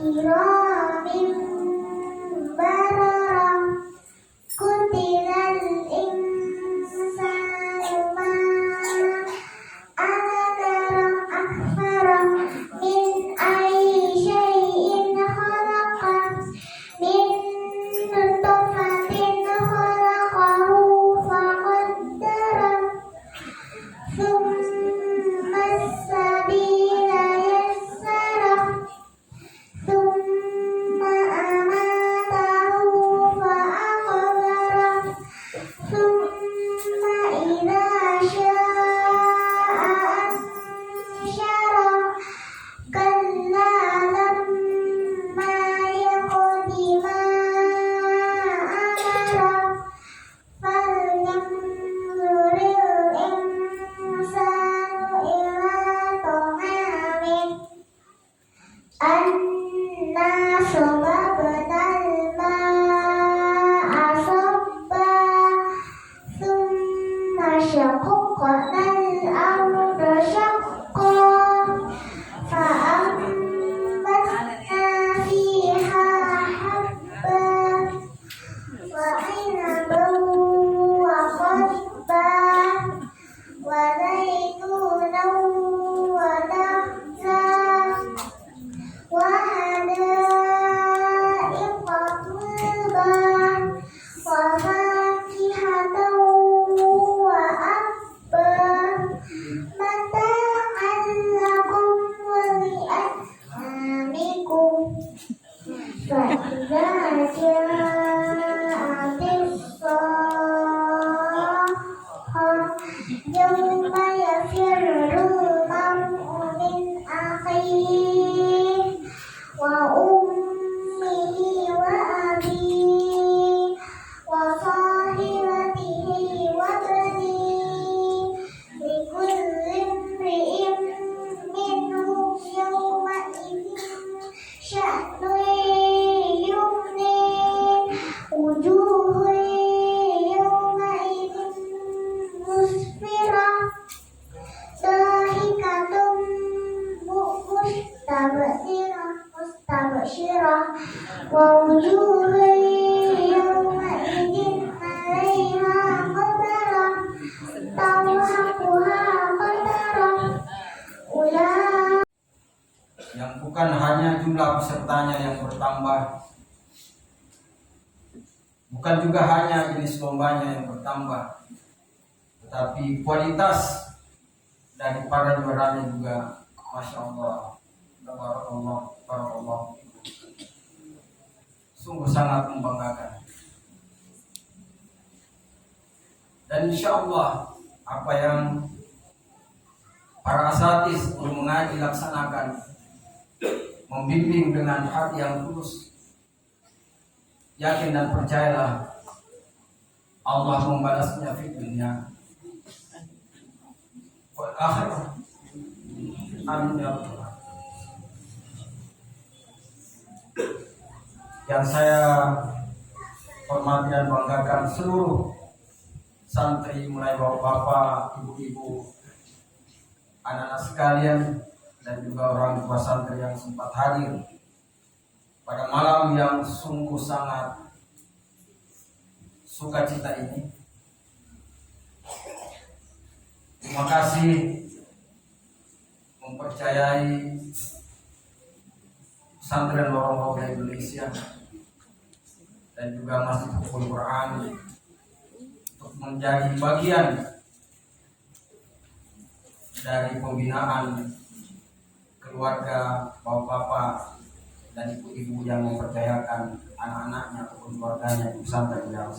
kiramin barara kutilal insanu ma akthara min ayyi syai'in khalaqa min nutfatin khalaqahu faqaddara thumma as-sabila yassara thumma amatahu fa'aqbara thumma idza syaa'a ansyara kalla lamma yaqdi ma amara falyanzuril insanu ila ta'amih anna sababnal ma'a sabba thumma shaqqaqnal arda shaqqa fa'ambatna fiha habban wa 'inaban wa qadban wa zaitunan wa nakhlan wa hadaiqa gulban wa fakihatan wa abban mata'an lakum wa li'an'amikum fa idza ja'atis sakhah yawma yafirrul mar'u min akhihi wa ummihi wa abihi wa sahibatihi wa banihi likulli imri'in minhum yawma idzin sya'nun yughnih wujuhun yawma idzin musfirah dahikatun mustabshirah wa wujuhun yawma idzin 'alaiha qatarah tarhaquha qatarah yang bukan hanya jumlah pesertanya yang bertambah, bukan juga hanya jenis lombanya yang bertambah, tetapi kualitas dari para juaranya juga Masya Allah, Barakallah, sungguh sangat membanggakan. Dan insya Allah apa yang para asatidz guru mengaji laksanakan, membimbing dengan hati yang tulus, yakin dan percayalah Allah membalasnya di dunia wal akhirah. Amin ya rabbal alamin. Yang saya hormati dan banggakan seluruh santri, mulai bapak-bapak, ibu-ibu, anak-anak sekalian, dan juga orang tua santri yang sempat hadir pada malam yang sungguh sangat sukacita ini. Terima kasih mempercayai pesantren Lorong Roga Indonesia dan juga Masjid Al-Quran untuk menjadi bagian dari pembinaan keluarga bapak-bapak dan ibu-ibu yang mempercayakan anak-anaknya ataupun keluarganya di pesantren yang